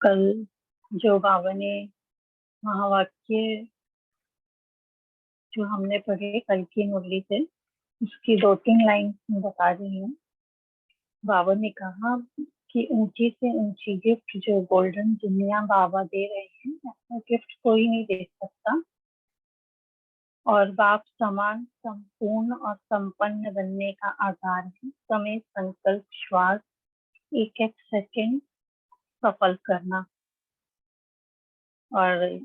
कल जो बाबा ने महावाक्य जो हमने पढ़े कल की मुरली से, उसकी 2-3 लाइन बता रही हूँ। बाबा ने कहा कि ऊंची से ऊंची गिफ्ट जो गोल्डन दुनिया बाबा दे रहे हैं, ऐसा गिफ्ट कोई नहीं दे सकता। और बाप समान संपूर्ण और संपन्न बनने का आधार है। समय, संकल्प, श्वास, एक एक सेकंड सफल करना। और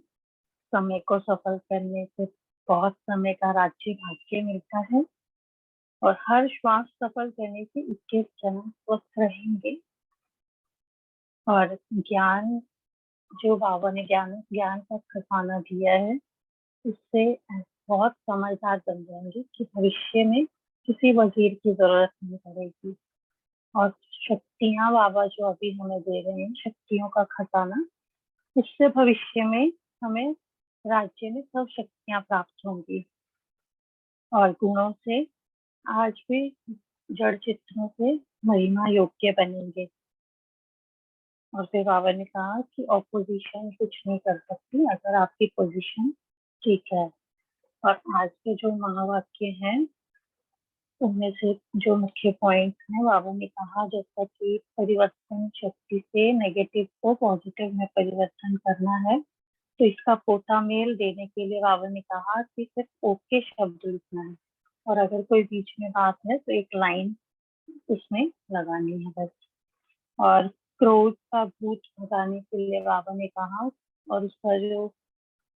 समय को सफल करने से बहुत समय का राज्य भाग्य मिलता है। और हर श्वास सफल करने से 21 जन्म स्वस्थ रहेंगे। और ज्ञान जो बाबा ने ज्ञान का खजाना दिया है, उससे बहुत समझदार बन जाएंगे कि भविष्य में किसी वजीर की जरूरत नहीं पड़ेगी। और शक्तियां बाबा जो अभी हमें दे रहे हैं, शक्तियों का खजाना, उससे भविष्य में हमें राज्य में सब शक्तियां प्राप्त होंगी। और गुणों से आज भी जड़ चित्रों से महिमा योग्य बनेंगे। और फिर बाबा ने कहा कि ऑपोजिशन कुछ नहीं कर सकती अगर आपकी पोजीशन ठीक है। और आज के जो महावाक्य हैं, उनमें से जो मुख्य पॉइंट है, बाबा ने कहा जैसा कि परिवर्तन शक्ति से नेगेटिव को पॉजिटिव में परिवर्तन करना है, तो इसका पोता मेल देने के लिए बाबा ने कहा कि सिर्फ ओके शब्द लिखना है। और अगर कोई बीच में बात है तो एक लाइन उसमें लगानी है बस। और क्रोध का भूत भगाने के लिए बाबा ने कहा, और उसका जो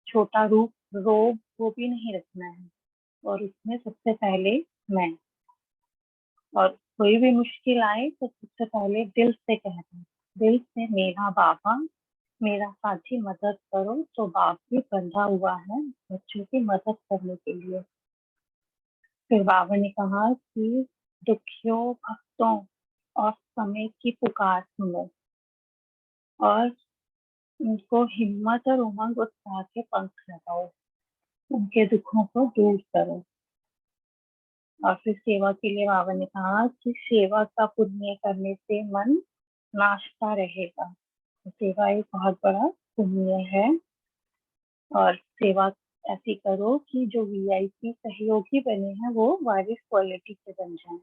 छोटा रूप रोब वो भी नहीं रखना है। और उसमें सबसे पहले मैं। और कोई भी मुश्किल आए तो सबसे पहले दिल से कहना, दिल से मेरा बाबा, मेरा साथी, मदद करो। तो बाप भी बंधा हुआ है बच्चों की मदद करने के लिए। फिर बाबा ने कहा कि दुखियों, भक्तों और समय की पुकार सुनो और उनको हिम्मत और उमंग उत्साह के पंख लगाओ, उनके दुखों को दूर करो। और फिर सेवा के लिए बाबा ने कहा कि सेवा का पुण्य करने से मन नाचता रहेगा। तो सेवा एक बहुत बड़ा पुण्य है। और सेवा ऐसी करो कि जो वीआईपी सहयोगी बने हैं वो वारिस क्वालिटी के बन जाएं।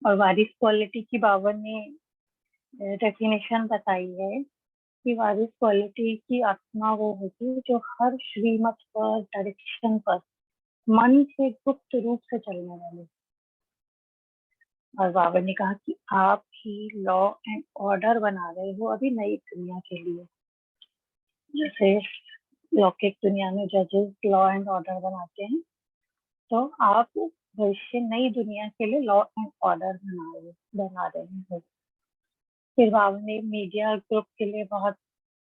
और वारिस क्वालिटी की बाबा ने डेफिनेशन बताई है कि वारिस क्वालिटी की आत्मा वो होगी जो हर श्रीमत पर, डायरेक्शन पर मन से गुप्त रूप से चलने वाले। और बाबा ने कहा कि आप ही लॉ एंड ऑर्डर बना रहे हो अभी नई दुनिया के लिए। जैसे लौकिक दुनिया में जजेस लॉ एंड ऑर्डर बनाते हैं, तो आप भविष्य नई दुनिया के लिए लॉ एंड ऑर्डर बना रहे हैं। फिर बाबा ने मीडिया ग्रुप के लिए बहुत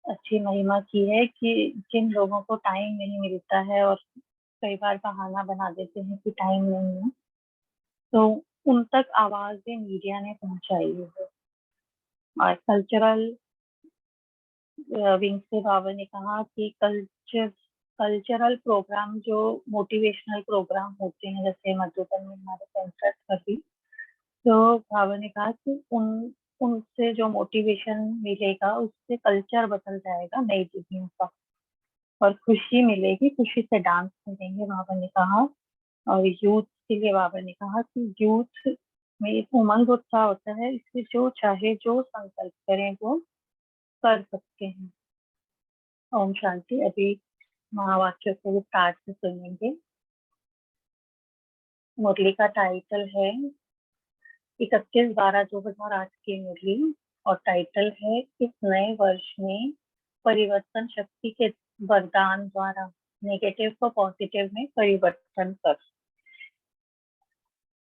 अच्छी महिमा की है कि जिन लोगों को टाइम नहीं मिलता है और कई बार बहाना बना देते हैं कि टाइम नहीं है, तो उन तक आवाजें मीडिया ने पहुंचाई है। और कल्चरल विंग से बाबा ने कहा कि कल्चरल प्रोग्राम जो मोटिवेशनल प्रोग्राम होते हैं, जैसे मधुबन में हमारे कंसर्ट कभी, तो बाबा ने कहा कि उनसे जो मोटिवेशन मिलेगा उससे कल्चर बदल जाएगा नई दुनिया का। और खुशी मिलेगी, खुशी से डांस करेंगे बाबा ने कहा। और यूथ के लिए बाबा ने कहा कि यूथ में एक उमंग उत्साह होता है, इसलिए जो चाहे जो संकल्प करें वो कर सकते हैं। ओम शांति। अभी महावाक्य को विस्तार से सुनेंगे। मुरली का टाइटल है 31/12/2008 की मुरली, और टाइटल है इस नए वर्ष में परिवर्तन शक्ति के वरदान द्वारा नेगेटिव को पॉजिटिव में परिवर्तन कर।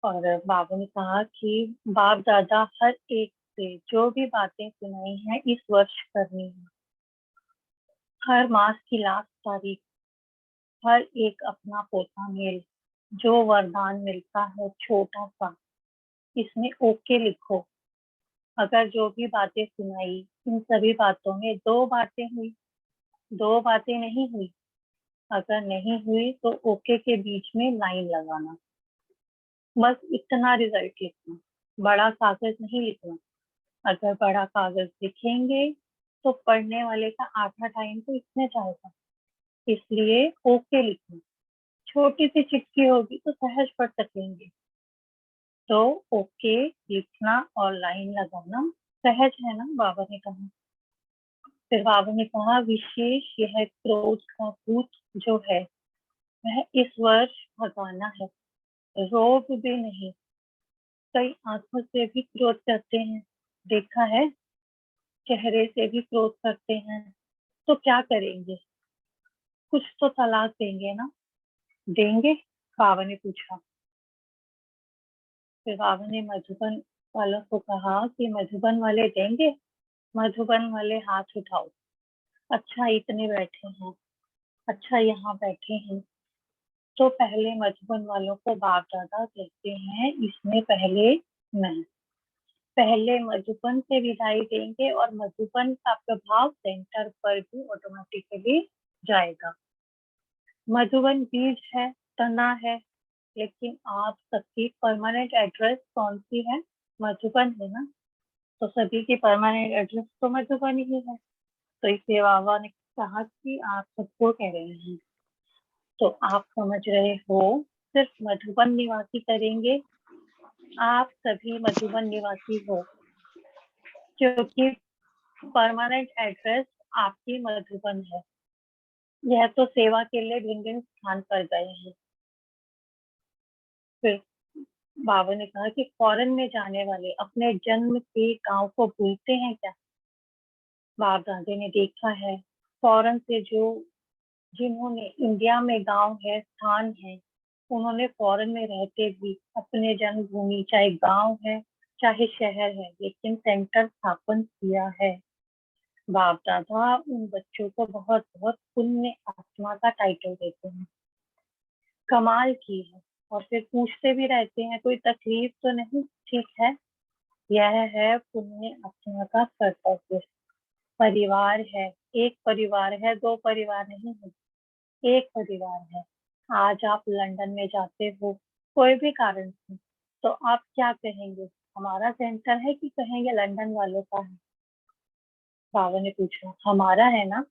और बाबा ने कहा कि बाप दादा हर एक से जो भी बातें सुनाई हैं इस वर्ष करनी है। हर मास की लास्ट तारीख हर एक अपना पोता मेल, जो वरदान मिलता है छोटा सा, इसमें ओके लिखो। अगर जो भी बातें सुनाई, इन सभी बातों में 2 बातें हुई, 2 बातें नहीं हुई, अगर नहीं हुई तो ओके के बीच में लाइन लगाना। बस इतना रिजल्ट लिखना, बड़ा कागज नहीं लिखना। अगर बड़ा कागज लिखेंगे तो पढ़ने वाले का आधा टाइम तो इसमें जाएगा, इसलिए ओके लिखना। छोटी सी चिट्ठी होगी तो सहज पढ़ सकेंगे। तो ओके लिखना और लाइन लगाना सहज है ना, बाबा ने कहा। फिर बाबा ने कहा, विशेष यह क्रोध का भूत जो है वह इस वर्ष भगाना है, रोग भी नहीं। कई आंखों से भी क्रोध करते हैं, देखा है, चेहरे से भी क्रोध करते हैं। तो क्या करेंगे? कुछ तो तलाक देंगे ना? देंगे? बाबा ने पूछा। फिर बाबा ने मधुबन वालों को कहा कि मधुबन वाले देंगे। मधुबन वाले हाथ उठाओ। अच्छा इतने बैठे हैं, अच्छा यहाँ बैठे हैं। तो पहले मधुबन वालों को बाप दादा कहते हैं, इसमें पहले मैं। पहले मधुबन से विदाई देंगे और मधुबन का प्रभाव सेंटर पर भी ऑटोमेटिकली जाएगा। मधुबन बीज है, तना है, लेकिन आप सबकी परमानेंट एड्रेस कौन सी है? मधुबन है ना। तो सभी की परमानेंट एड्रेस तो मधुबन ही है। तो इसलिए बाबा ने कहा कि आप सबको कह रहे हैं, तो आप समझ रहे हो, सिर्फ मधुबन निवासी करेंगे। आप सभी मधुबन निवासी हो, क्योंकि परमानेंट एड्रेस आपकी मधुबन है। यह तो सेवा के लिए भिन्न भिन्न स्थान पर गए हैं। फिर बाबा ने कहा कि फॉरेन में जाने वाले अपने जन्म के गांव को भूलते हैं क्या? बाप दादे ने देखा है, फॉरेन से जो जिन्होंने इंडिया में गांव है, स्थान है, उन्होंने फॉरेन में रहते भी अपने जन्मभूमि, चाहे गांव है चाहे शहर है, लेकिन सेंटर स्थापन किया है। बाप दादा उन बच्चों को बहुत बहुत पुण्य आत्मा का टाइटल देते हैं। कमाल की है। और फिर पूछते भी रहते हैं, कोई तकलीफ तो नहीं? ठीक है, यह है पुण्य आत्मा का कर्तव्य। परिवार है, एक परिवार है, दो परिवार नहीं है, एक परिवार है। आज आप लंदन में जाते हो कोई भी कारण से, तो आप क्या कहेंगे? हमारा सेंटर है कि कहेंगे लंदन वालों का है? बाबा ने पूछा। हमारा है ना।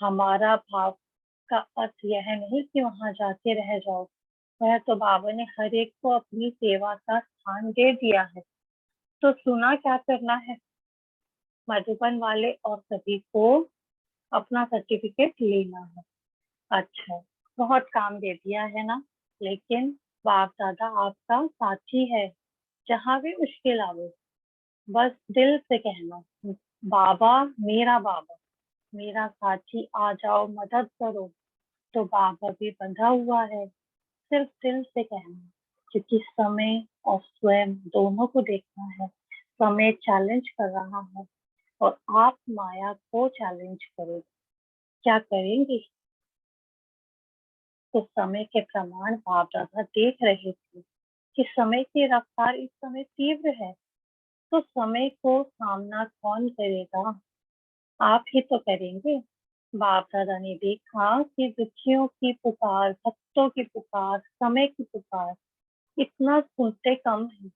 हमारा भाव का अर्थ यह नहीं कि वहां जाके रह जाओ। वह तो बाबा ने हर एक को अपनी सेवा का स्थान दे दिया है। तो सुना क्या करना है? मधुबन वाले और सभी को अपना सर्टिफिकेट लेना है। अच्छा, बहुत काम दे दिया है ना, लेकिन बाप दादा आपका साथी है, जहां भी मुश्किल आवे बस दिल से कहना, बाबा, मेरा बाबा, मेरा साथी, आ जाओ मदद करो। तो बाबा भी बंधा हुआ है, सिर्फ दिल से कहना, क्योंकि समय और स्वयं दोनों को देखना है। समय चैलेंज कर रहा है और आप माया को चैलेंज करो। क्या करेंगे? तो समय के प्रमाण बाप दादा देख रहे थे कि समय की रफ्तार इस समय तीव्र है। तो समय को सामना कौन करेगा? आप ही तो करेंगे। बाप दादा ने देखा कि दुखियों की पुकार, भक्तों की पुकार, समय की पुकार इतना सुनते कम है।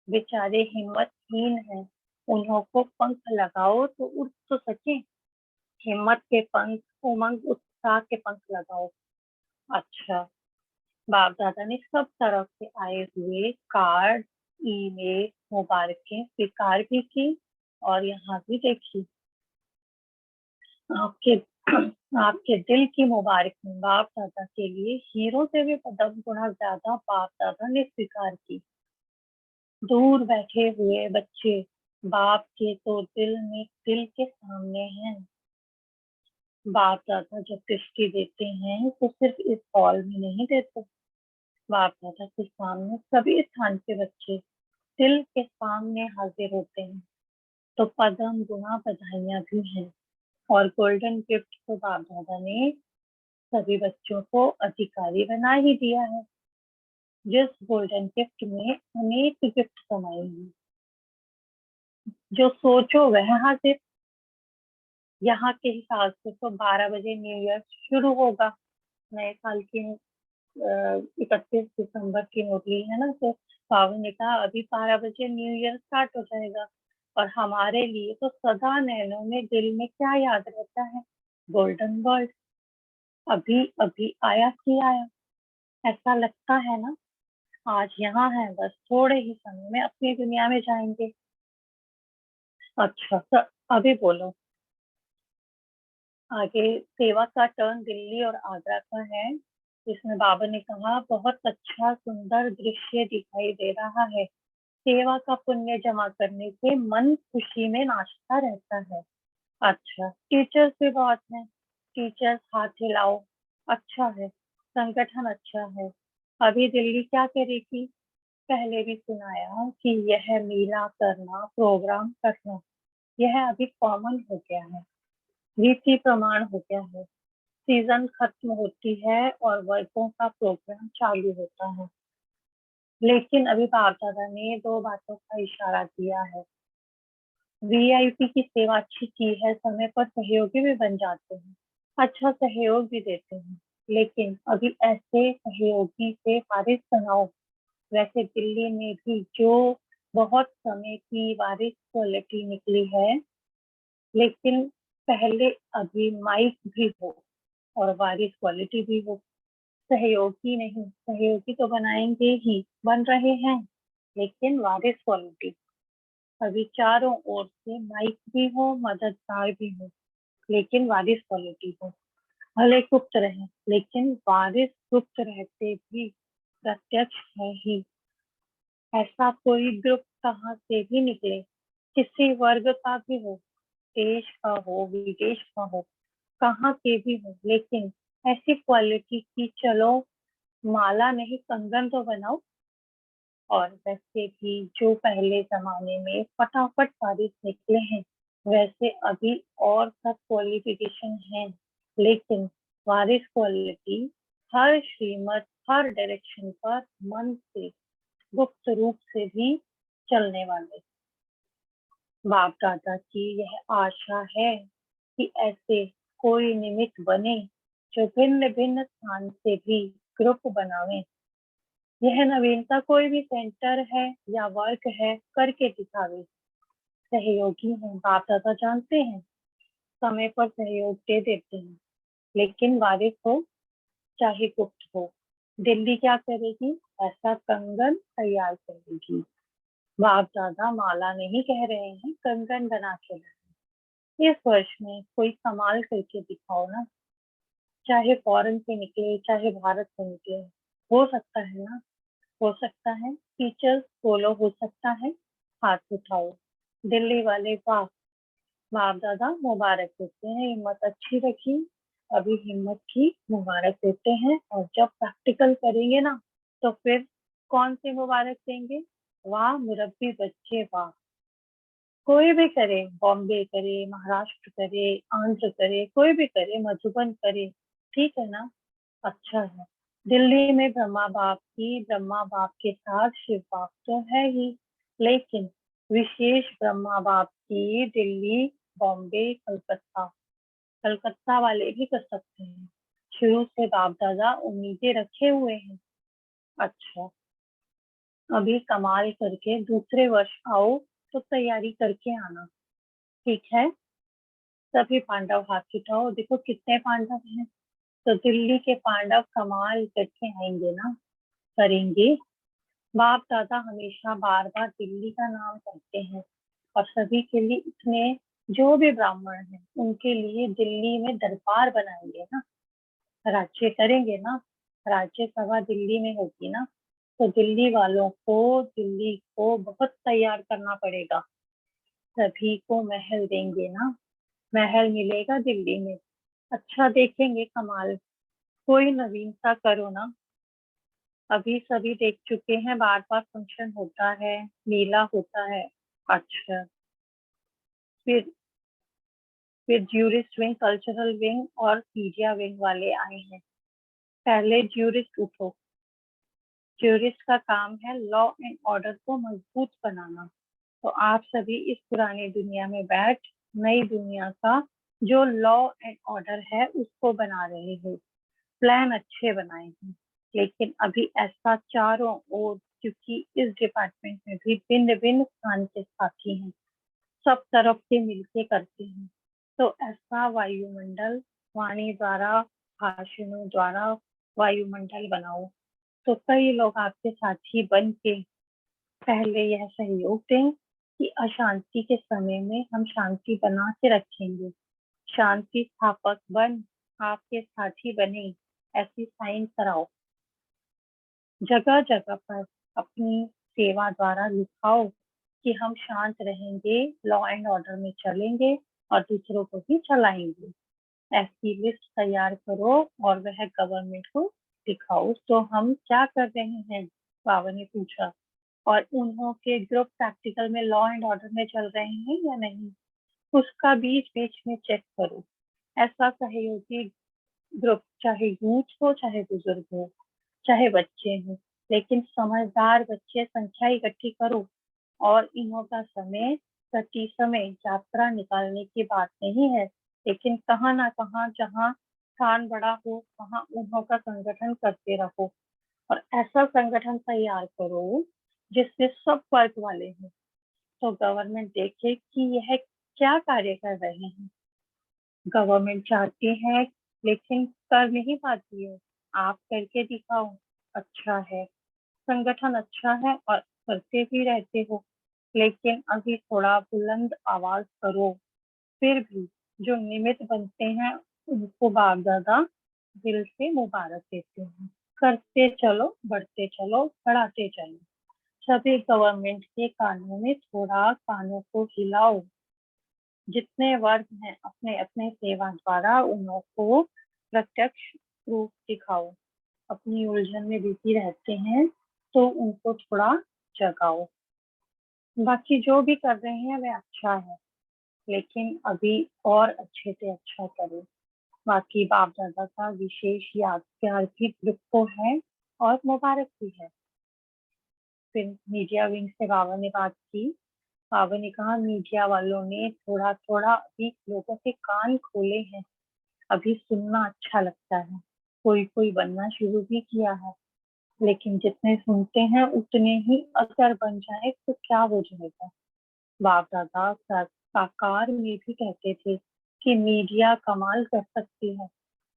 बेचारे हिम्मतहीन हैं, उन्हों को पंख लगाओ तो उड़ तो सके। हिम्मत के पंख, उमंग उत्साह के पंख लगाओ। अच्छा, बाप दादा ने सब तरफ से आए हुए कार्ड, ईमेल, मुबारकें स्वीकार भी की और यहाँ भी देखी। आपके आपके दिल की मुबारक बाप दादा के लिए हीरो से भी 10 गुना ज्यादा बाप दादा ने स्वीकार की। दूर बैठे हुए बच्चे बाप के तो दिल में दिल के सामने हैं। बाप दादा जब दृष्टि देते हैं तो सिर्फ इस हॉल में नहीं देते, बाप दादा के सामने सभी स्थान के बच्चे दिल के सामने हाजिर होते हैं। तो पदम गुना बधाइयां भी हैं। और गोल्डन गिफ्ट तो बाप दादा ने सभी बच्चों को अधिकारी बना ही दिया है। जिस गोल्डन गिफ्ट में अनेक गिफ्ट समाये हैं, जो सोचो वह हाजिर। यहाँ के हिसाब से तो 12 बजे न्यू ईयर शुरू होगा। नए साल की 31 दिसंबर की मुरली है ना, तो बाबा ने कहा अभी 12 बजे न्यू ईयर स्टार्ट हो जाएगा। और हमारे लिए तो सदा नैनों में दिल में क्या याद रहता है? गोल्डन वर्ल्ड, अभी अभी आया कि आया। ऐसा लगता है ना, आज यहाँ है, बस थोड़े ही समय में अपनी दुनिया में जाएंगे। अच्छा तो अभी बोलो। आगे सेवा का टर्न दिल्ली और आगरा का है। इसमें बाबा ने कहा, बहुत अच्छा सुंदर दृश्य दिखाई दे रहा है। सेवा का पुण्य जमा करने से मन खुशी में नाचता रहता है। अच्छा, टीचर्स भी बहुत हैं। टीचर्स हाथ हिलाओ। अच्छा है, संगठन अच्छा है। अभी दिल्ली क्या करेगी? पहले भी सुनाया कि यह मेला करना, प्रोग्राम करना, यह अभी कॉमन हो गया है, रीति प्रमाण हो गया है। सीजन खत्म होती है और वर्गों का प्रोग्राम चालू होता है। लेकिन अभी बाप दादा ने दो बातों का इशारा दिया है। वीआईपी की सेवा अच्छी की है, समय पर सहयोगी भी बन जाते हैं, अच्छा सहयोग भी देते हैं। लेकिन अभी ऐसे सहयोगी से वारिस बनाओ। वैसे दिल्ली में भी जो बहुत समय की वारिस क्वालिटी निकली है, लेकिन पहले अभी माइक भी हो और वारिस क्वालिटी भी हो। सहयोगी नहीं, सहयोगी तो बनाएंगे ही, बन रहे हैं, लेकिन वारिस क्वालिटी। अभी चारों ओर से माइक भी हो, मददगार भी हो, लेकिन वारिस क्वालिटी हो। भले गुप्त रहे, लेकिन वारिस गुप्त रहते भी प्रत्यक्ष है ही। ऐसा कोई ग्रुप कहाँ से भी निकले, किसी वर्ग का भी हो, देश का हो, विदेश का हो, कहाँ के भी हो, लेकिन ऐसी क्वालिटी की चलो माला नहीं कंगन तो बनाओ। और वैसे भी जो पहले जमाने में फटाफट वारिस निकले हैं, वैसे अभी और सब क्वालिफिकेशन हैं, लेकिन वारिस क्वालिटी हर श्रीमत, हर डायरेक्शन पर मन से, गुप्त रूप से भी चलने वाले। बाप दादा की यह आशा है कि ऐसे कोई निमित्त बने जो भिन्न भिन्न स्थान से भी ग्रुप बनावे। यह नवीनता कोई भी सेंटर है या वर्क है, करके दिखावे। सहयोगी हैं, बाप दादा जानते हैं, समय पर सहयोग दे देते हैं। लेकिन वारिस हो चाहे गुप्त हो, दिल्ली क्या करेगी? ऐसा कंगन तैयार करेगी। बाप दादा माला नहीं कह रहे हैं, कंगन बना के लाए। इस वर्ष में कोई कमाल करके दिखाओ ना, चाहे फॉरेन से निकले, चाहे भारत से निकले। हो सकता है ना, हो सकता है। टीचर्स बोलो हो सकता है, हाथ उठाओ। दिल्ली वाले वाह, बाप दादा मुबारक देते हैं, हिम्मत अच्छी रखी। अभी हिम्मत की मुबारक देते हैं, और जब प्रैक्टिकल करेंगे ना, तो फिर कौन सी मुबारक देंगे? वाह मुरब्बी बच्चे वाह। कोई भी करे, बॉम्बे करे, महाराष्ट्र करे, आंध्र करे, कोई भी करे, मधुबन करे, ठीक है ना? अच्छा है। दिल्ली में ब्रह्मा बाप के साथ शिव बाप तो है ही, लेकिन विशेष ब्रह्मा बाप की दिल्ली, बॉम्बे, कलकत्ता। कलकत्ता वाले भी कर सकते हैं। शुरू से बाप दादा उम्मीदें रखे हुए हैं। अच्छा, अभी कमाल करके दूसरे वर्ष आओ तो तैयारी करके आना, ठीक है? सभी पांडव हाथ उठाओ, देखो कितने पांडव हैं। तो दिल्ली के पांडव कमाल करके आएंगे ना, करेंगे। बाप दादा हमेशा बार बार दिल्ली का नाम करते हैं, और सभी के लिए इतने, जो भी ब्राह्मण हैं उनके लिए दिल्ली में दरबार बनाएंगे ना, राज्य करेंगे ना, राज्य सभा दिल्ली में होगी ना। तो दिल्ली वालों को, दिल्ली को बहुत तैयार करना पड़ेगा। सभी को महल देंगे ना, महल मिलेगा दिल्ली में। अच्छा देखेंगे कमाल, कोई नवीनता करो ना। अभी सभी देख चुके हैं, बार बार फंक्शन होता है, मेला होता है। अच्छा, फिर फिर ज्यूरिस्ट विंग, कल्चरल विंग और मीडिया विंग वाले आए हैं। पहले ज्यूरिस्ट उठो। ज्यूरिस्ट का काम है लॉ एंड ऑर्डर को मजबूत बनाना। तो आप सभी इस पुरानी दुनिया में बैठ नई दुनिया का जो लॉ एंड ऑर्डर है उसको बना रहे हो। प्लान अच्छे बनाए हैं, लेकिन अभी ऐसा चारों ओर, क्योंकि इस डिपार्टमेंट में भी भिन्न भिन्न स्थान के साथी हैं, सब तरफ से मिलके करते हैं। तो ऐसा वायुमंडल वाणी द्वारा, भाषणों द्वारा वायुमंडल बनाओ। तो कई लोग आपके साथी बन के पहले यह सहयोग दें कि अशांति के समय में हम शांति बना के रखेंगे। शांति स्थापक बन आपके साथी बने, ऐसी साइन कराओ। जगह जगह पर अपनी सेवा द्वारा लिखाओ कि हम शांत रहेंगे, लॉ एंड ऑर्डर में चलेंगे और दूसरों को भी चलाएंगे। ऐसी लिस्ट तैयार करो और वह गवर्नमेंट को दिखाओ। तो हम क्या कर रहे हैं, बाबा ने पूछा। और उन्हों के ग्रुप प्रैक्टिकल में लॉ एंड ऑर्डर में चल रहे हैं या नहीं, उसका बीच बीच में चेक करो। ऐसा सहयोगी ग्रुप चाहे यूथ हो, चाहे बुजुर्ग हो, चाहे बच्चे हों, लेकिन समझदार बच्चे संख्या इकट्ठी करो। और इन्हों का समय प्रति समय यात्रा निकालने की बात नहीं है, लेकिन कहाँ ना कहाँ जहाँ स्थान बड़ा हो वहाँ उन्हों का संगठन करते रहो। और ऐसा संगठन तैयार करो जिसमें सब वर्ग वाले हों, तो गवर्नमेंट देखे कि यह क्या कार्य कर रहे हैं। गवर्नमेंट चाहती है लेकिन कर नहीं पाती है। आप करके दिखाओ, अच्छा है, संगठन अच्छा है और करते भी रहते हो, लेकिन अभी थोड़ा बुलंद आवाज करो। फिर भी जो निमित्त बनते हैं उनको बाप दादा दिल से मुबारक देते हैं। करते चलो, बढ़ते चलो, बढ़ाते चलो। सभी गवर्नमेंट के कानों में थोड़ा कानों को हिलाओ। जितने वर्ग हैं अपने अपने सेवा द्वारा उनको प्रत्यक्ष रूप दिखाओ। अपनी उलझन में बिजी रहते हैं तो उनको थोड़ा जगाओ। बाकी जो भी कर रहे हैं वह अच्छा है, लेकिन अभी और अच्छे से अच्छा करो। बाकी बाप दादा का विशेष याद प्यार भी ग्रुप को है और मुबारक भी है। फिर मीडिया विंग से बाबा ने बात की। बाबा ने कहा मीडिया वालों ने थोड़ा थोड़ा अभी लोगों के कान खोले हैं, अभी सुनना अच्छा लगता है। कोई कोई बनना शुरू भी किया है, लेकिन जितने सुनते हैं उतने ही अगर बन जाए तो क्या हो जाएगा। बाप दादा साकार में भी कहते थे कि मीडिया कमाल कर सकती है,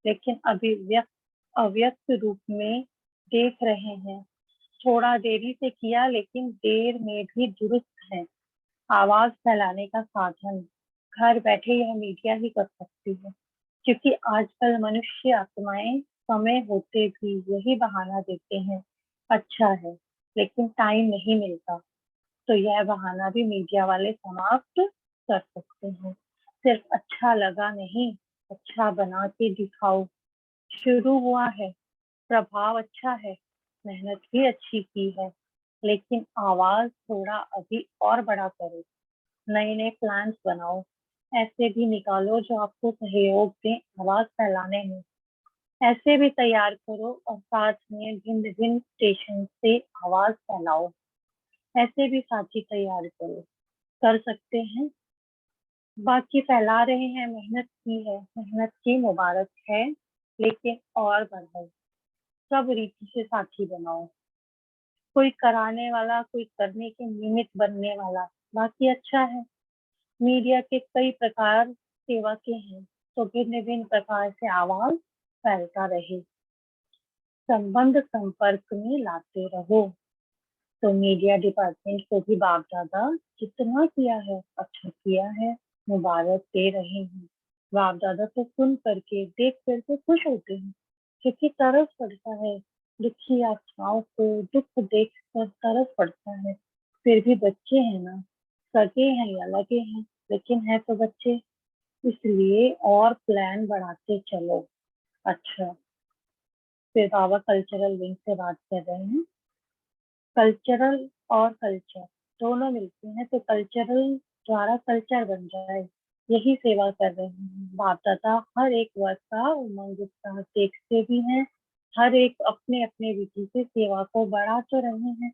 लेकिन अभी अव्यक्त रूप में देख रहे हैं। थोड़ा देरी से किया लेकिन देर में भी दुरुस्त है। आवाज फैलाने का साधन घर बैठे यह मीडिया ही कर सकती है, क्योंकि आजकल मनुष्य आत्माएं समय होते भी यही बहाना देते हैं, अच्छा है लेकिन टाइम नहीं मिलता। तो यह बहाना भी मीडिया वाले समाप्त कर सकते हैं। सिर्फ अच्छा लगा नहीं, अच्छा बना के दिखाओ। शुरू हुआ है, प्रभाव अच्छा है, मेहनत भी अच्छी की है, लेकिन आवाज थोड़ा अभी और बड़ा करो। नए नए प्लान्स बनाओ, ऐसे भी निकालो जो आपको सहयोग दें आवाज फैलाने में। ऐसे भी तैयार करो और साथ में भिन्न भिन्न स्टेशन से आवाज फैलाओ। ऐसे भी साथी तैयार करो, कर सकते हैं। बाकी फैला रहे हैं, मेहनत की है, मेहनत की मुबारक है, लेकिन और बढ़ाओ। सब रीति से साथी बनाओ, कोई कराने वाला, कोई करने के निमित्त बनने वाला। बाकी अच्छा है, मीडिया के कई प्रकार सेवा के हैं, तो भिन्न भिन्न प्रकार से आवाज फैलता रहे। संबंध संपर्क में लाते रहो। तो मीडिया डिपार्टमेंट को भी बाप दादा जितना किया है अच्छा किया है, मुबारक दे रहे हैं। बाप दादा तो सुन करके देख करके खुश होते हैं, क्योंकि तरस पड़ता है। दुखी आत्माओं को दुख देख कर तरस पड़ता है। फिर भी बच्चे हैं ना, सगे हैं या लगे हैं, लेकिन है तो बच्चे, इसलिए और प्लान बढ़ाते चलो। अच्छा, फिर बाबा कल्चरल विंग से बात कर रहे हैं। कल्चरल और कल्चर दोनों मिलते हैं तो कल्चरल द्वारा कल्चर बन जाए, यही सेवा कर रहे हैं। बाप दादा हर एक वर्ग का उमंग उत्साह देखते भी हैं। हर एक अपने अपने विधि से सेवा को बढ़ा तो रहे हैं,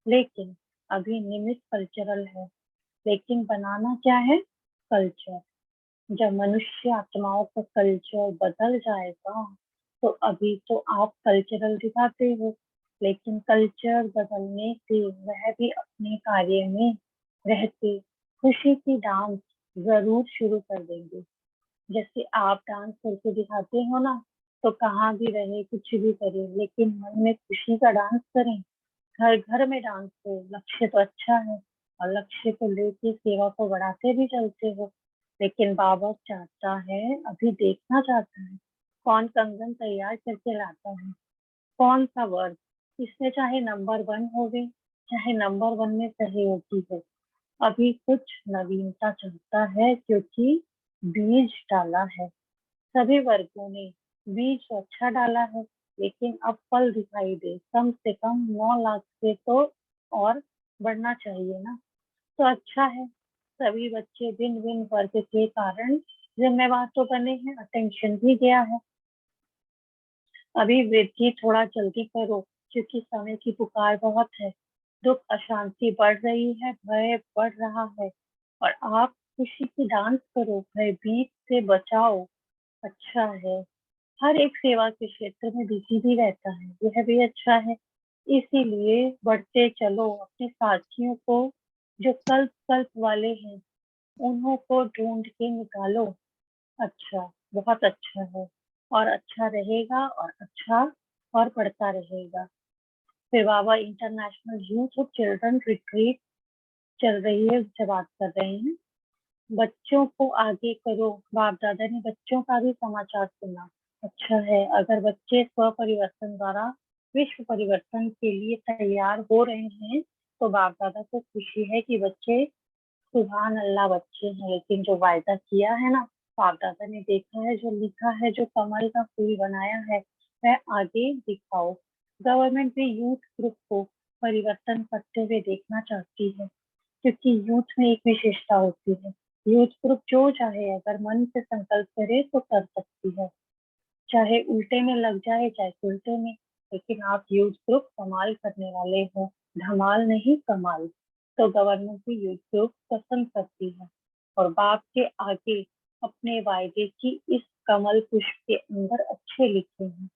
लेकिन अभी निमित्त कल्चरल है। लेकिन बनाना क्या है, कल्चर। जब मनुष्य आत्माओं का कल्चर बदल जाएगा, तो अभी तो आप कल्चरल दिखाते हो, लेकिन कल्चर बदलने से वह भी अपने कार्य में रहते खुशी की डांस जरूर शुरू कर देंगे। जैसे आप डांस करके दिखाते हो ना, तो कहाँ भी रहे कुछ भी करें, लेकिन मन में खुशी का डांस करें। घर घर में डांस हो, लक्ष्य तो अच्छा है, और लक्ष्य को लेके सेवा को बढ़ाते भी चलते हो। लेकिन बाबा चाहता है, अभी देखना चाहता है, कौन कंगन तैयार करके लाता है, कौन सा वर्ग, इसमें चाहे नंबर वन होवे, चाहे नंबर वन में सहयोगी हो। अभी कुछ नवीनता चाहता है, क्योंकि बीज डाला है। सभी वर्गों ने बीज तो अच्छा डाला है, लेकिन अब फल दिखाई दे, कम से कम 9 लाख से तो और बढ़ना चाहिए ना। तो अच्छा है, सभी बच्चे भिन्न भिन्न वर्ग के कारण जिम्मेवार तो बने हैं, अटेंशन भी गया है। अभी वृद्धि थोड़ा जल्दी करो, क्योंकि समय की पुकार बहुत है। दुख अशांति बढ़ रही है, भय बढ़ रहा है, और आप खुशी की डांस करो, भयभीत से बचाओ। अच्छा है, हर एक सेवा के क्षेत्र में बिजी भी रहता है, यह भी अच्छा है। इसीलिए बढ़ते चलो, अपने साथियों को जो कल्प कल्प वाले हैं, उन्हों को ढूंढ के निकालो। अच्छा, बहुत अच्छा है, और अच्छा रहेगा, और अच्छा और बढ़ता रहेगा। फिर बाबा इंटरनेशनल यूथ और चिल्ड्रन रिट्रीट चल रही है, उससे बात कर रहे हैं। बच्चों को आगे करो, बाप दादा ने बच्चों का भी समाचार सुना। अच्छा है, अगर बच्चे स्व परिवर्तन द्वारा विश्व परिवर्तन के लिए तैयार हो रहे हैं, तो बाप दादा को खुशी है कि बच्चे सुभान अल्लाह बच्चे हैं। लेकिन जो वायदा किया है ना, बाप दादा ने देखा है, जो लिखा है, जो कमल का फूल बनाया है, वह आगे दिखाओ। गवर्नमेंट भी यूथ ग्रुप को परिवर्तन करते हुए देखना चाहती है, क्योंकि यूथ में एक विशेषता होती है। यूथ ग्रुप जो चाहे, अगर मन से संकल्प करे तो कर सकती है, चाहे उल्टे में लग जाए, चाहे उल्टे में। लेकिन आप यूथ ग्रुप कमाल करने वाले हो, धमाल नहीं कमाल। तो गवर्नमेंट भी यूथ ग्रुप पसंद करती है, और बाप के आगे अपने वायदे की इस कमल पुष्प के अंदर अच्छे लिखे हैं।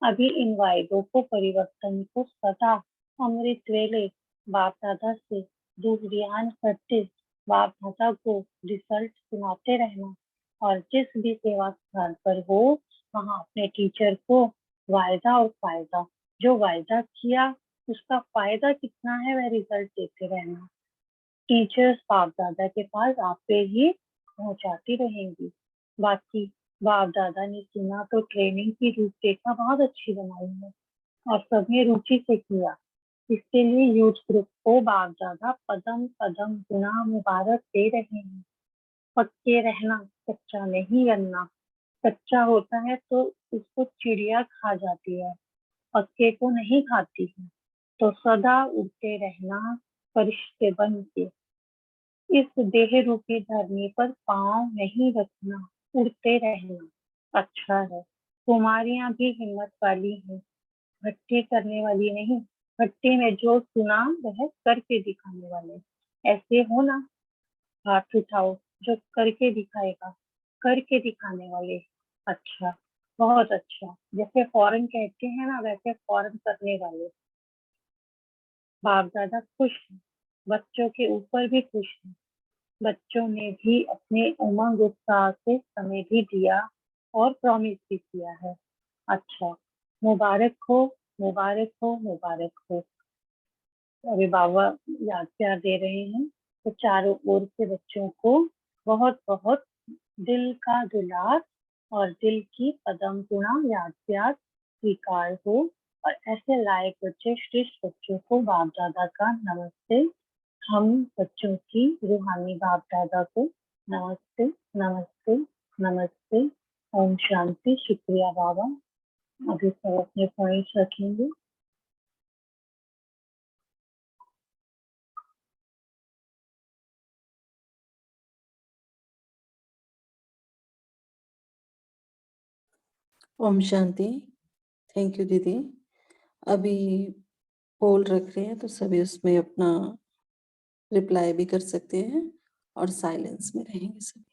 अभी इन वायदों को, परिवर्तन को सदा अमृत वेले बाप दादा से दूध ध्यान करते, बाप दादा को रिजल्ट सुनाते रहना। और जिस भी सेवा स्थान पर हो, वहाँ अपने टीचर को वायदा और फायदा, जो वायदा किया उसका फायदा कितना है, वह रिजल्ट देते रहना। टीचर्स बाप दादा के पास आप पे ही पहुंचाती रहेंगी। बाकी बाप दादा ने सुना तो ट्रेनिंग की रूपरेखा बहुत अच्छी बनाई है, और सबने रुचि से किया। इसके लिए यूथ ग्रुप को बाप दादा कदम कदम गुना मुबारक दे रहे हैं। पक्के रहना, कच्चा नहीं बनना। कच्चा होता है तो उसको चिड़िया खा जाती है, पक्के को नहीं खाती है। तो सदा उड़ते रहना, फरिश्ते बन के। इस देह रूपी धरनी पर पांव नहीं रखना, उड़ते रहना। अच्छा है, कुमारियां भी हिम्मत वाली हैं, भट्टी करने वाली नहीं। भट्टी में जो सुना वह करके दिखाने वाले ऐसे हो ना। हाथ उठाओ, जो करके दिखाएगा, करके दिखाने वाले। अच्छा, बहुत अच्छा, जैसे फौरन कहते हैं ना, वैसे फौरन करने वाले। बाप दादा खुश हैं, बच्चों के ऊपर भी खुश हैं। बच्चों ने भी अपने उमंग उत्साह से समय भी दिया, और प्रॉमिस भी किया है। अच्छा, मुबारक हो, मुबारक हो, मुबारक हो। अभी बाबा याद प्यार दे रहे हैं, तो चारों ओर से बच्चों को बहुत बहुत दिल का दुलार और दिल की कदम गुणा याद प्यार स्वीकार हो। और ऐसे लायक बच्चे, श्रेष्ठ बच्चों को बाप दादा का नमस्ते। हम बच्चों की रूहानी बाप दादा को नमस्ते, नमस्ते, नमस्ते। ओम शांति, शुक्रिया बाबा। अभी सब अपने पॉइंट्स रखेंगे। ओम शांति। थैंक यू दीदी। अभी पोल रख रहे हैं, तो सभी उसमें अपना रिप्लाई भी कर सकते हैं, और साइलेंस में रहेंगे सभी।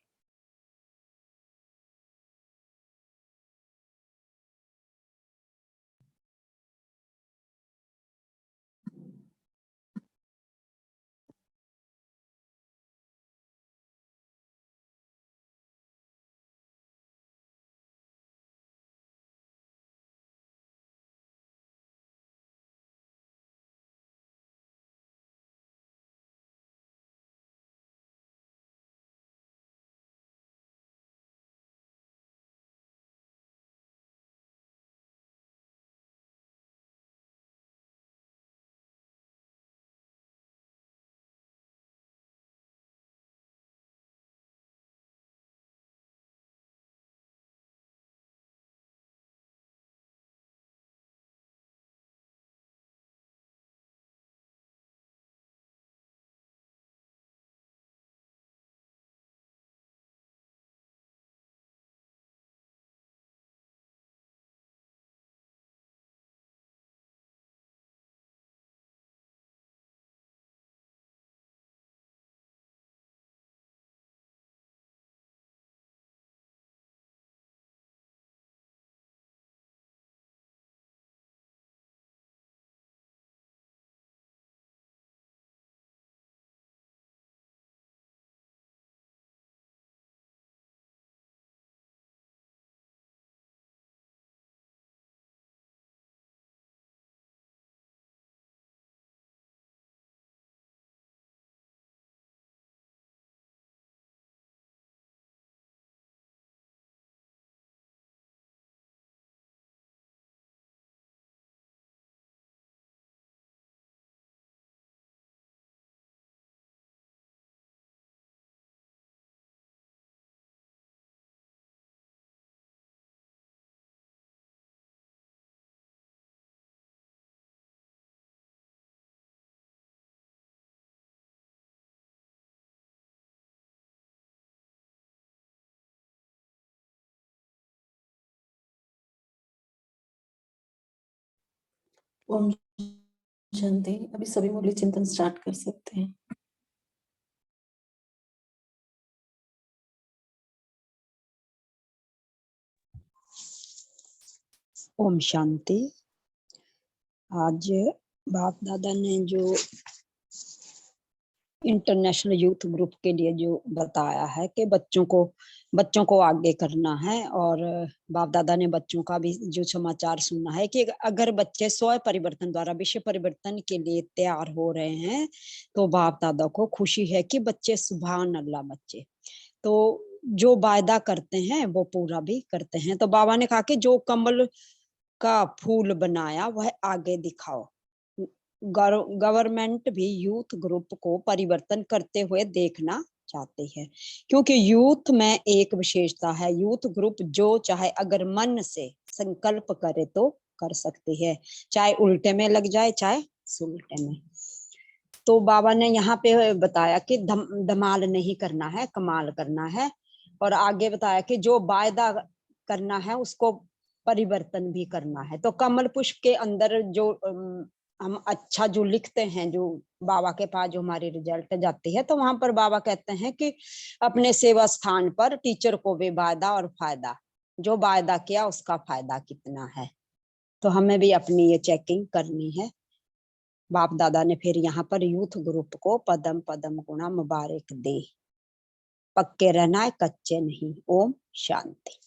ओम शांति। अभी सभी मुरली चिंतन स्टार्ट कर सकते हैं। ओम शांति। आज बाप दादा ने जो इंटरनेशनल यूथ ग्रुप के लिए जो बताया है कि बच्चों को आगे करना है, और बाप दादा ने बच्चों का भी जो समाचार सुनना है कि अगर बच्चे स्वयं परिवर्तन द्वारा विश्व परिवर्तन के लिए तैयार हो रहे हैं तो बाप दादा को खुशी है कि बच्चे सुभान अल्लाह बच्चे तो जो वायदा करते हैं वो पूरा भी करते हैं। तो बाबा ने कहा कि जो कमल का फूल बनाया वह आगे दिखाओ। गवर्नमेंट भी यूथ ग्रुप को परिवर्तन करते हुए देखना चाहती है, क्योंकि यूथ में एक विशेषता है, यूथ ग्रुप जो चाहे अगर मन से संकल्प करे तो कर सकती है, चाहे उल्टे में लग जाए चाहे सुलटे में। तो बाबा ने यहाँ पे बताया कि धमाल नहीं करना है, कमाल करना है, और आगे बताया कि जो वायदा करना है उसको परिवर्तन भी करना है। तो कमल पुष्प के अंदर जो हम अच्छा जो लिखते हैं, जो बाबा के पास जो हमारी रिजल्ट जाती है, तो वहां पर बाबा कहते हैं कि अपने सेवा स्थान पर टीचर को भी वायदा और फायदा, जो वायदा किया उसका फायदा कितना है। तो हमें भी अपनी ये चेकिंग करनी है। बाप दादा ने फिर यहाँ पर यूथ ग्रुप को पदम पदम गुणा मुबारक दे, पक्के रहना है कच्चे नहीं। ओम शांति।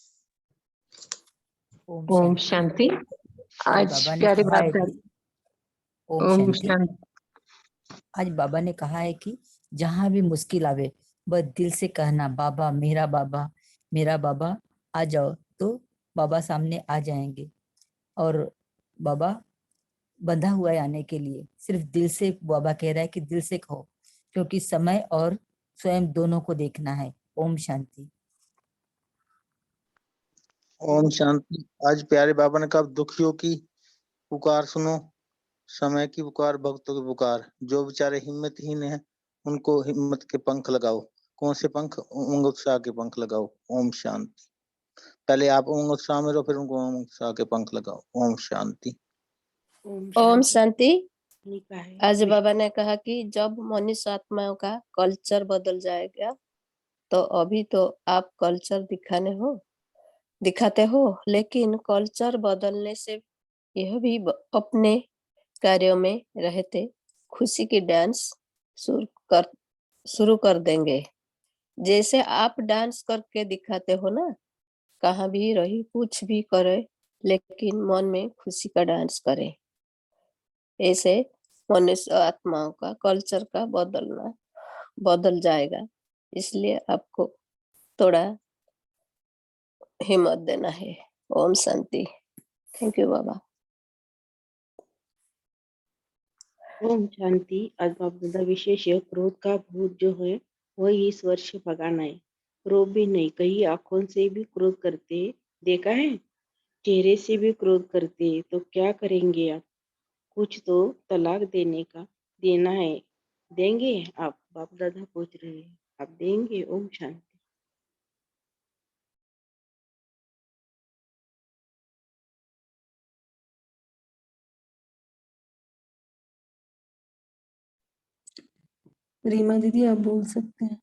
ओम शांति। आज प्यारे बाप दादा, ओम शांति। आज बाबा ने कहा है कि जहां भी मुश्किल आवे बस दिल से कहना बाबा मेरा बाबा आ जाओ, तो बाबा सामने आ जाएंगे। और बाबा बंधा हुआ है आने के लिए, सिर्फ दिल से बाबा कह रहा है कि दिल से कहो, क्योंकि समय और स्वयं दोनों को देखना है। ओम शांति। ओम शांति। आज प्यारे बाबा ने कहा दुखियों की पुकार सुनो, समय की पुकार, भक्तों की पुकार। जो बेचारे हिम्मतहीन हैं उनको हिम्मत के पंख लगाओ। कौन से पंख? उमंग उत्साह के पंख लगाओ। ओम शांति। पहले आप उमंग उत्साह में रहो, फिर उनको उमंग उत्साह के पंख लगाओ। ओम शांति। ओम शांति। आज बाबा ने कहा कि जब मनुष्य आत्माओं का कल्चर बदल जाएगा, तो अभी तो आप कल्चर दिखाते हो, लेकिन कल्चर बदलने से यह भी अपने कार्यों में रहते खुशी की डांस शुरू कर देंगे। जैसे आप डांस करके दिखाते हो ना, कहाँ भी रही कुछ भी करे, लेकिन मन में खुशी का डांस करे। ऐसे मनुष्य आत्माओं का कल्चर का बदल जाएगा। इसलिए आपको थोड़ा हिम्मत देना है। ओम शांति। थैंक यू बाबा। ओम शांति। आज बाप दादा विशेष क्रोध का भूत जो है वही इस वर्ष भगाना है। क्रोध भी नहीं, कई आंखों से भी क्रोध करते देखा है, चेहरे से भी क्रोध करते, तो क्या करेंगे आप? कुछ तो तलाक देना है। देंगे आप? बाप दादा पूछ रहे हैं, आप देंगे? ओम शांति। रीमा दीदी आप बोल सकते हैं।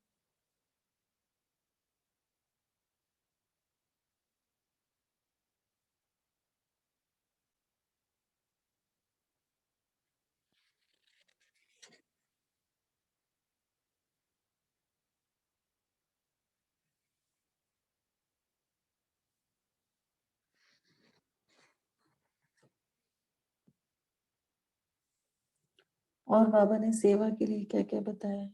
और बाबा ने सेवा के लिए क्या क्या बताया?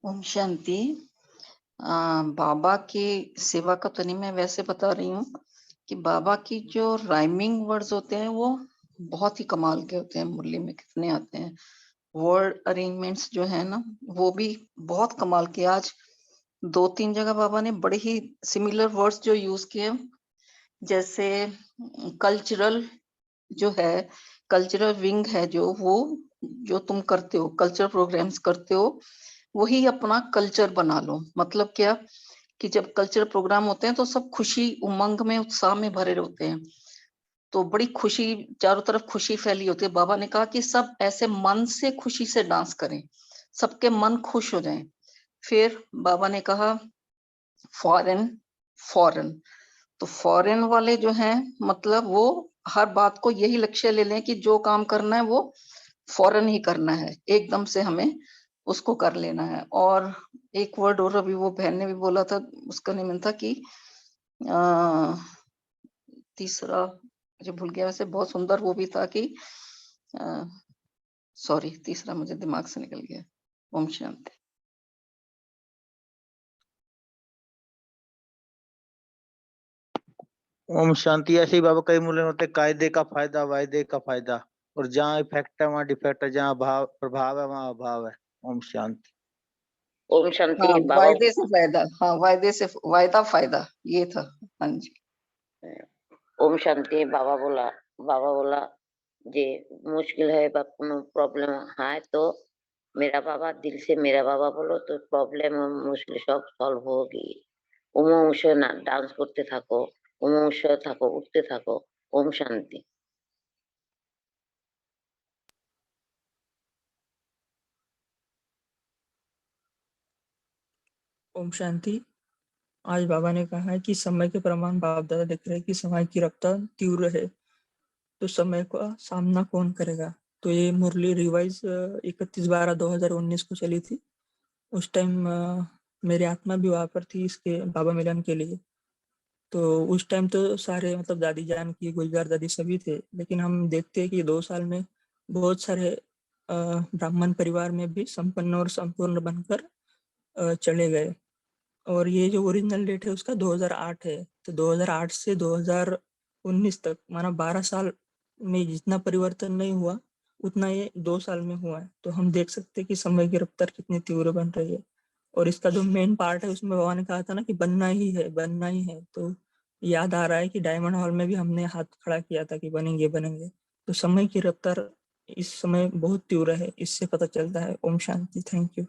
ओम शांति। बाबा की सेवा का तो नहीं, मैं वैसे बता रही हूँ कि बाबा की जो राइमिंग वर्ड्स होते हैं वो बहुत ही कमाल के होते हैं। मुरली में कितने आते हैं वर्ड अरेंजमेंट्स जो है ना, वो भी बहुत कमाल के। आज 2-3 जगह बाबा ने बड़े ही सिमिलर वर्ड्स जो यूज किए, जैसे कल्चरल जो है, कल्चरल विंग है जो, वो जो तुम करते हो, कल्चरल प्रोग्राम्स करते हो, वही अपना कल्चर बना लो। मतलब क्या कि जब कल्चर प्रोग्राम होते हैं तो सब खुशी उमंग में उत्साह में भरे होते हैं, तो बड़ी खुशी, चारों तरफ खुशी फैली होती है। बाबा ने कहा कि सब ऐसे मन से खुशी से डांस करें, सबके मन खुश हो जाएं। फिर बाबा ने कहा फॉरेन फॉरेन, तो फॉरेन वाले जो हैं मतलब वो हर बात को यही लक्ष्य ले लें कि जो काम करना है वो फौरन ही करना है, एकदम से हमें उसको कर लेना है। और एक वर्ड और अभी वो बहन ने भी बोला था, उसका नियम था कि तीसरा मुझे भूल गया, वैसे बहुत सुंदर वो भी था कि सॉरी तीसरा मुझे दिमाग से निकल गया। ओम शांति। ओम शांति। ऐसे ही बाबा कई मूल्य होते, कायदे का फायदा वायदे का फायदा, और जहाँ इफेक्ट है वहाँ डिफेक्ट है, जहाँ भाव प्रभाव है वहाँ अभाव है। ओम शांति। ओम शांति। हाँ, बाबा वायदे से फायदा, हाँ वायदे से वायदा फायदा, ये था। हाँ जी। ओम शांति। बाबा बोला जे मुश्किल है बा कोनो प्रॉब्लम है तो मेरा बाबा, दिल से मेरा बाबा बोलो तो प्रॉब्लम मुश्किल सब सॉल्व होगी। उमंग से ना डांस करते থাকো, उमंग से থাকো, उठते থাকো। ओम शांति। ओम शांति। आज बाबा ने कहा है कि समय के प्रमाण बाप दादा दिख रहे हैं कि समय की रफ्तार तीव्र है, तो समय का सामना कौन करेगा। तो ये मुरली रिवाइज 31/12/2019 को चली थी। उस टाइम मेरी आत्मा भी वहाँ पर थी इसके बाबा मिलन के लिए। तो उस टाइम तो सारे मतलब दादी जान की गुलजार दादी सभी थे, लेकिन हम देखते हैं कि 2 साल में बहुत सारे ब्राह्मण परिवार में भी संपन्न और संपूर्ण बनकर चले गए। और ये जो ओरिजिनल डेट है उसका 2008 है, तो 2008 से 2019 तक माना 12 साल में जितना परिवर्तन नहीं हुआ उतना ये 2 साल में हुआ है। तो हम देख सकते हैं कि समय की रफ्तार कितनी तीव्र बन रही है। और इसका जो मेन पार्ट है उसमें बाबा ने कहा था ना कि बनना ही है, बनना ही है। तो याद आ रहा है कि डायमंड हॉल में भी हमने हाथ खड़ा किया था कि बनेंगे बनेंगे। तो समय की रफ्तार इस समय बहुत तीव्र है, इससे पता चलता है। ओम शांति। Thank you.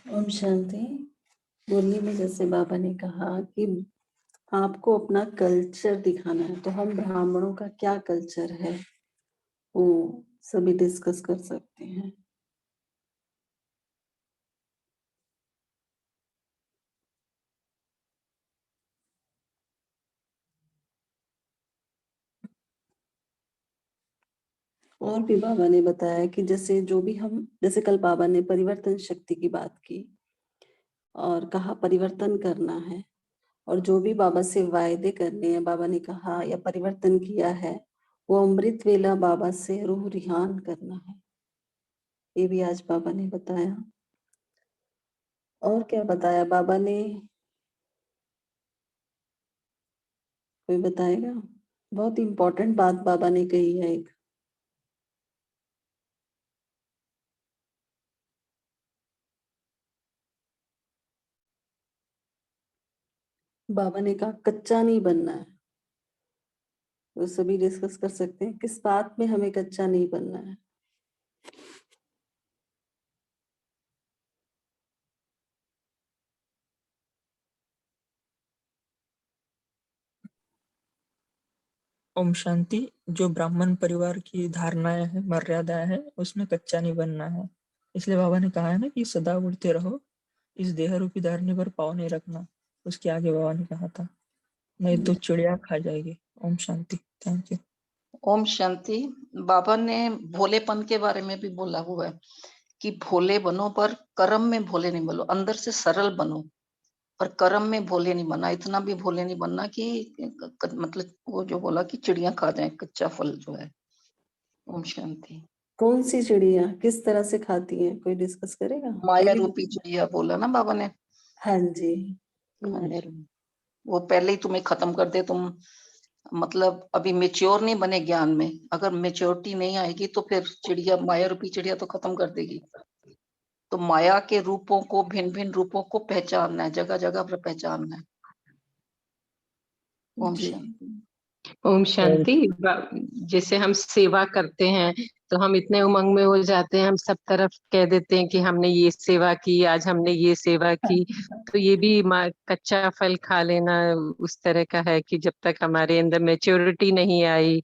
ओम शांति। मुरली में जैसे बाबा ने कहा कि आपको अपना कल्चर दिखाना है, तो हम ब्राह्मणों का क्या कल्चर है वो सभी डिस्कस कर सकते हैं। और भी बाबा ने बताया कि जैसे जो भी हम, जैसे कल बाबा ने परिवर्तन शक्ति की बात की और कहा परिवर्तन करना है, और जो भी बाबा से वायदे करने हैं बाबा ने कहा या परिवर्तन किया है वो अमृत वेला बाबा से रूह रिहान करना है, ये भी आज बाबा ने बताया। और क्या बताया बाबा ने, कोई बताएगा? बहुत इंपॉर्टेंट बात बाबा ने कही है एक। बाबा ने कहा कच्चा नहीं बनना है, वो सभी डिस्कस कर सकते हैं किस बात में हमें कच्चा नहीं बनना है। ओम शांति। जो ब्राह्मण परिवार की धारणाएं हैं, मर्यादाएं हैं, उसमें कच्चा नहीं बनना है। इसलिए बाबा ने कहा है ना कि सदा उड़ते रहो, इस देह रूपी धरनी पर पाँव नहीं रखना। उसके आगे बाबा ने कहा था नहीं तो चिड़िया खा जाएगी। ओम शांति। Thank you. ओम शांति। बाबा ने भोलेपन के बारे में भी बोला हुआ है कि भोले बनो पर कर्म में भोले नहीं बनो, अंदर से सरल बनो पर कर्म में भोले नहीं बनना। इतना भी भोले नहीं बनना कि मतलब वो जो बोला कि चिड़िया खा जाए कच्चा फल जो है। ओम शांति। कौन सी चिड़िया किस तरह से खाती है, कोई डिस्कस करेगा? माया ये भी रूपी चिड़िया बोला ना बाबा ने। हाँ जी। हाँ जी। वो पहले ही तुम्हें खत्म कर दे, तुम मतलब अभी मेच्योर नहीं बने ज्ञान में, अगर मेच्योरिटी नहीं आएगी तो फिर चिड़िया, माया रूपी चिड़िया तो खत्म कर देगी। तो माया के रूपों को, भिन्न भिन्न रूपों को पहचानना है, जगह जगह पर पहचानना है। ओम जी शांति। ओम शांति। जैसे हम सेवा करते हैं तो हम इतने उमंग में हो जाते हैं, हम सब तरफ कह देते हैं कि हमने ये सेवा की, आज हमने ये सेवा की। तो ये भी कच्चा फल खा लेना उस तरह का है कि जब तक हमारे अंदर मैच्योरिटी नहीं आई,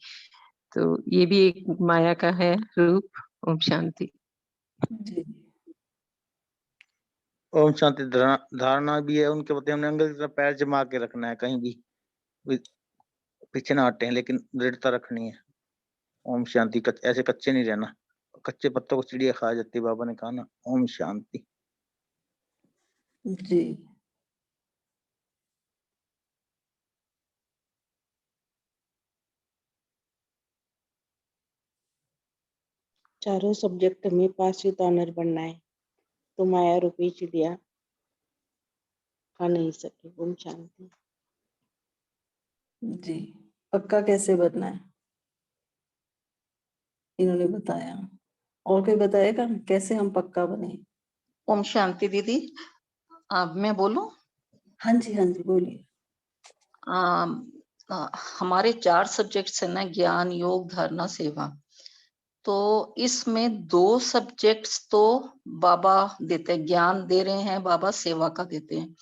तो ये भी एक माया का है रूप। ओम शांति। जी ओम शांति। धारणा भी है उनके प्रति, हमने अंगल की तरह पैर जमा के रखना है, कहीं भी पीछे ना हटे हैं, लेकिन दृढ़ता रखनी है। ओम शांति। ऐसे कच्चे नहीं रहना, कच्चे पत्तों को चिड़िया खा जाती है, बाबा ने कहा ना। ओम शांति। जी चारों सब्जेक्ट में पास विद ऑनर बनना है, तो माया रूपी चिड़िया खा नहीं सके। ओम शांति। जी पक्का कैसे बनना है इन्होंने बताया, और कोई बताएगा कैसे हम पक्का बने? ओम शांति दीदी। अब मैं बोलूं? हाँ जी बोलिए। हमारे 4 सब्जेक्ट्स है ना, ज्ञान, योग, धारणा, सेवा। तो इसमें 2 सब्जेक्ट्स तो बाबा देते हैं, ज्ञान दे रहे हैं बाबा, सेवा का देते हैं।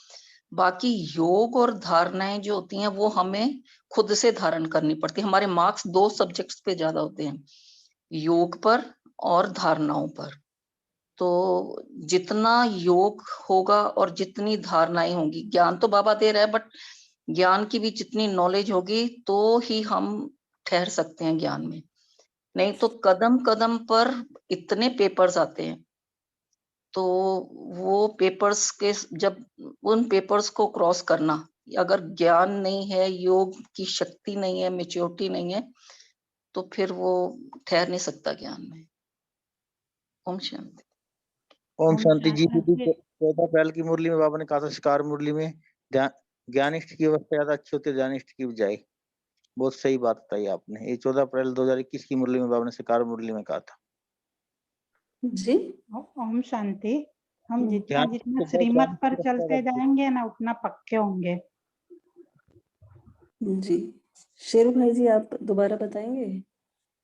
बाकी योग और धारणाएं जो होती हैं वो हमें खुद से धारण करनी पड़ती है। हमारे मार्क्स 2 सब्जेक्ट्स पे ज्यादा होते हैं, योग पर और धारणाओं पर। तो जितना योग होगा और जितनी धारणाएं होंगी, ज्ञान तो बाबा दे रहा है, बट ज्ञान की भी जितनी नॉलेज होगी तो ही हम ठहर सकते हैं ज्ञान में। नहीं तो कदम कदम पर इतने पेपर्स आते हैं, तो वो पेपर्स के जब उन पेपर्स को क्रॉस करना, अगर ज्ञान नहीं है, योग की शक्ति नहीं है, मेच्योरिटी नहीं है, तो फिर वो ठहर नहीं सकता ज्ञान में। ओम शांति। ओम शांति जी। 14 अप्रैल की मुरली में बाबा ने कहा था, शिकार मुरली में ज्ञानिष्ठ की अवस्था ज्यादा अच्छी होती है ज्ञानिष्ठ की बजाय। बहुत सही बात बताई आपने। ये 14 अप्रैल 2021 की मुरली में बाबा ने शिकार मुरली में कहा था। जी ओम शांति। हम जितना ध्यान जितना तो श्रीमत पर बहुत चलते जाएंगे ना, उतना पक्के होंगे। जी शेरू भाई जी आप दोबारा बताएंगे?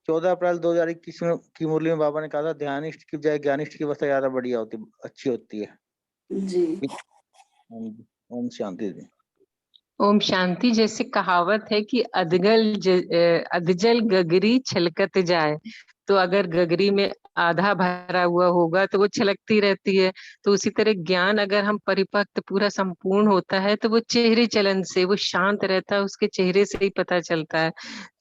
14 अप्रैल 2021 की मुरली में बाबा ने कहा था, ध्यानिष्ठ की बजाय ज्ञानिष्ठ की अवस्था ज्यादा बढ़िया होती, अच्छी होती है। जी ओम शांति जी। ओम शांति। जैसे कहावत है कि अधजल गगरी छलकत जाए, तो अगर गगरी में आधा भरा हुआ होगा तो वो छलकती रहती है। तो उसी तरह ज्ञान अगर हम परिपक्व पूरा संपूर्ण होता है तो वो चेहरे चलन से, वो शांत रहता है, उसके चेहरे से ही पता चलता है।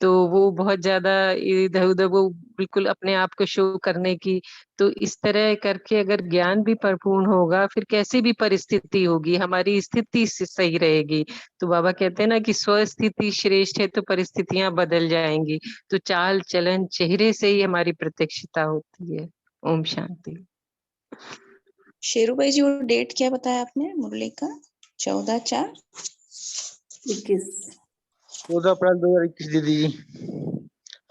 तो वो बहुत ज्यादा इधर उधर वो बिल्कुल अपने आप को शो करने की, तो इस तरह करके अगर ज्ञान भी परिपूर्ण होगा, फिर कैसी भी परिस्थिति होगी हमारी स्थिति सही रहेगी। तो बाबा कहते हैं ना कि स्वस्थिति श्रेष्ठ है तो परिस्थितियां बदल जाएंगी। तो चाल चलन चेहरे से ही हमारी प्रत्यक्षता होती है। ओम शांति। शेरू भाई जी वो डेट क्या बताया आपने मुरली का? 14/4/21। 14 अप्रैल 2021 दीदी जी।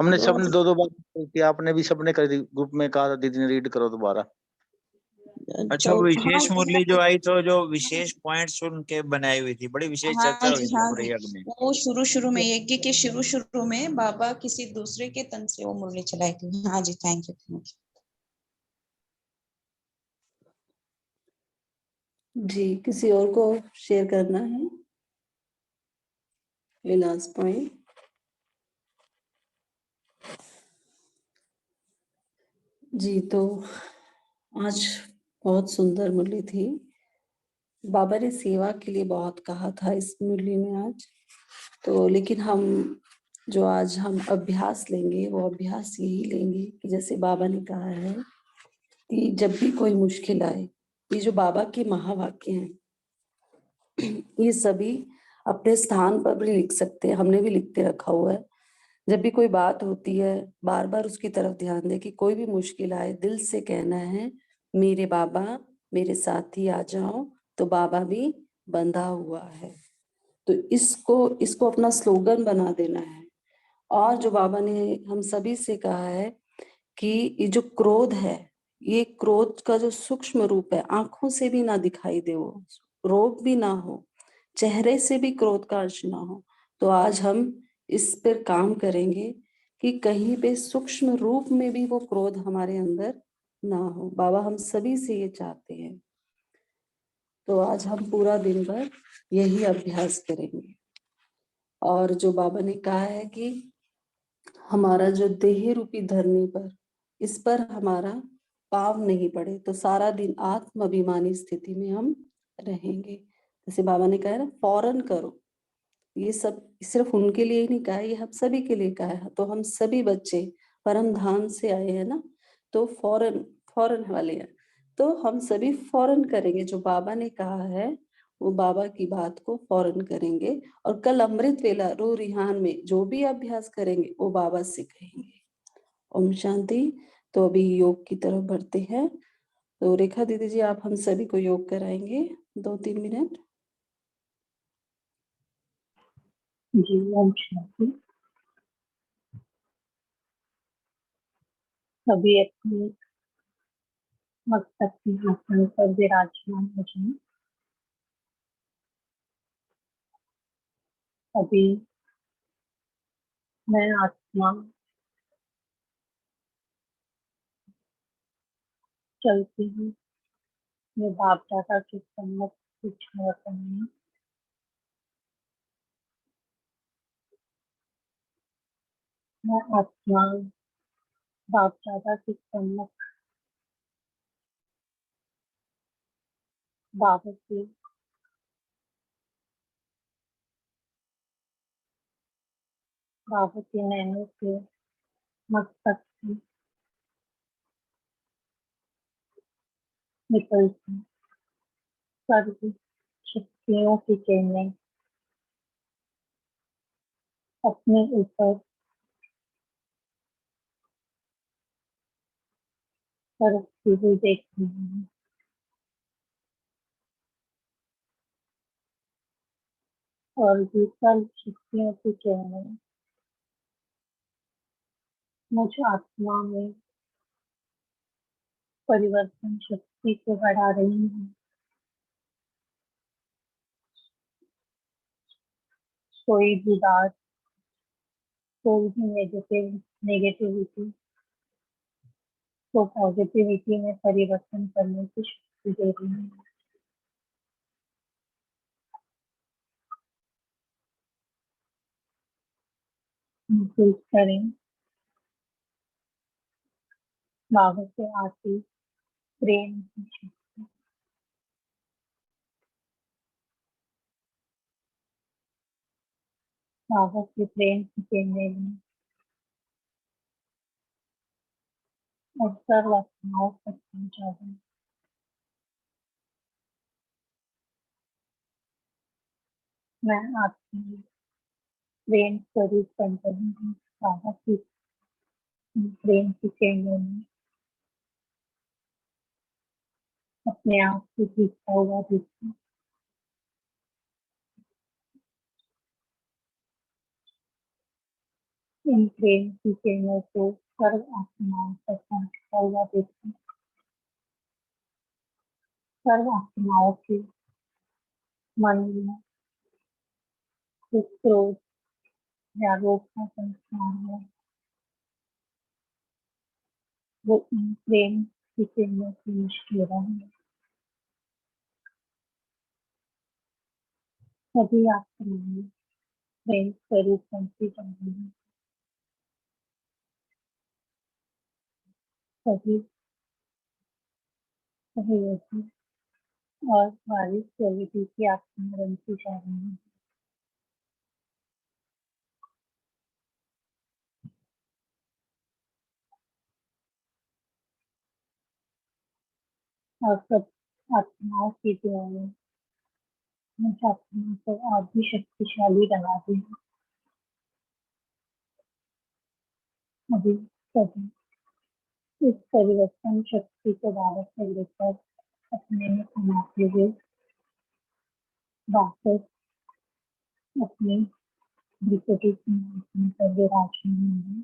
हमने सबने 2 बार करी थी, आपने भी सबने करी थी, ग्रुप में कहा था दीदी ने रीड करो दोबारा। अच्छा, वो विशेष मुरली जो आई तो जो विशेष पॉइंट्स उनके बनाई हुई थी, बड़ी विशेष चर्चा हुई थी पूरे यज्ञ में। वो शुरू में यज्ञ के शुरू में बाबा किसी दूसरे के तन से वो मुरली चलाई थी। हाँ जी, थैंक यू। जी किसी और को शेयर करना है ये लास्ट पॉइंट? जी तो आज बहुत सुंदर मुरली थी। बाबा ने सेवा के लिए बहुत कहा था इस मुरली में आज। तो लेकिन हम जो आज हम अभ्यास लेंगे वो अभ्यास यही लेंगे कि जैसे बाबा ने कहा है कि जब भी कोई मुश्किल आए, ये जो बाबा के महावाक्य हैं ये सभी अपने स्थान पर भी लिख सकते हैं, हमने भी लिख के रखा हुआ है। जब भी कोई बात होती है बार बार उसकी तरफ ध्यान दे कि कोई भी मुश्किल आए दिल से कहना है, मेरे बाबा मेरे साथ ही आ जाओ, तो बाबा भी बंधा हुआ है। तो इसको अपना स्लोगन बना देना है। और जो बाबा ने हम सभी से कहा है कि ये जो क्रोध है ये क्रोध का जो सूक्ष्म रूप है, आंखों से भी ना दिखाई दे, वो रोग भी ना हो, चेहरे से भी क्रोध का अंश ना हो। तो आज हम इस पर काम करेंगे कि कहीं पे सूक्ष्म रूप में भी वो क्रोध हमारे अंदर ना हो। बाबा हम सभी से ये चाहते हैं। तो आज हम पूरा दिन भर यही अभ्यास करेंगे। और जो बाबा ने कहा है कि हमारा जो देह रूपी धरनी पर, इस पर हमारा पाव नहीं पड़े, तो सारा दिन आत्म अभिमानी स्थिति में हम रहेंगे। जैसे बाबा ने कहा है ना, फौरन करो। ये सब सिर्फ उनके लिए ही नहीं कहा है, ये हम सभी के लिए कहा है। तो हम सभी बच्चे परम धाम से आए हैं ना, तो फौरन फौरन वाले हैं। तो हम सभी फौरन करेंगे, जो बाबा ने कहा है वो बाबा की बात को फौरन करेंगे। और कल अमृत वेला रो रिहान में जो भी अभ्यास करेंगे वो बाबा से कहेंगे। ओम शांति। तो अभी योग की तरफ बढ़ते हैं। तो रेखा दीदी जी, आप हम सभी को योग कराएंगे 2-3 मिनट। जी ओम शांति। सभी अपने मस्तक के आसन पर विराजमान हो जाएं। अभी मैं आत्मा चलती हूँ, मैं बाप दादा के सम्मुख विचार हूँ। मैं आत्मा बाप दादा के सम्मुख बाबा के नैनों के मस्तक से निकलती सर्व शक्तियों की किरणें अपने ऊपर बरसती हुई देख रही हूँ। और ये सर्व शक्तियों की किरणें मुझ आत्मा में परिवर्तन शक्ति को बढ़ा रही है। कोई भी बात, कोई भी नेगेटिविटी को पॉजिटिविटी में परिवर्तन करने की शक्ति दे रही है। महसूस करें बाबा से आती प्रेम की शक्ति, बाबा के प्रेम की किरणें में और सर्व आत्माओं तक पहुंचा दें। मैं आत्मा प्रेम स्वरूप बन रही हूँ। बाबा की प्रेम की किरणों में अपने आप को जीतता हुआ देखूं। इन प्रेम की किरणों को सर्व आत्माओं तक पहुंचता हुआ देखूं। सर्व आत्माओं के मन में जो क्रोध या रोग का संस्कार है, वो इन प्रेम की किरणों से नष्ट हो रहा है। सभी आत्माएं प्रेम स्वरूप बनती जा रही है। सभी सहयोगी और वारिस प्रवृत्ति की आत्मा बनती जा रही है। और सब आत्माओं की दुआएं मुझ आत्मा को और भी शक्तिशाली बना दी है। अभी सभी इस परिवर्तन शक्ति को बाबा से लेकर अपने में समाते हुए वापस अपने विकटी सिंहासन पर विराजमान है।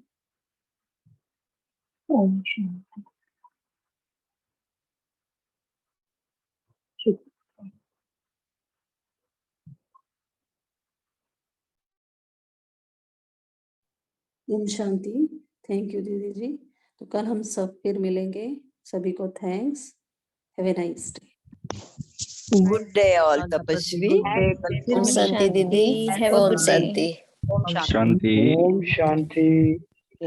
ओम शांति। ओम शांति। थैंक यू दीदी जी। तो कल हम सब फिर मिलेंगे। सभी को thanks. Have a nice day. Good day all तपस्वी। ओम शांति दीदी, Have a Om good day. Shanti. Shanti. Om Shanti.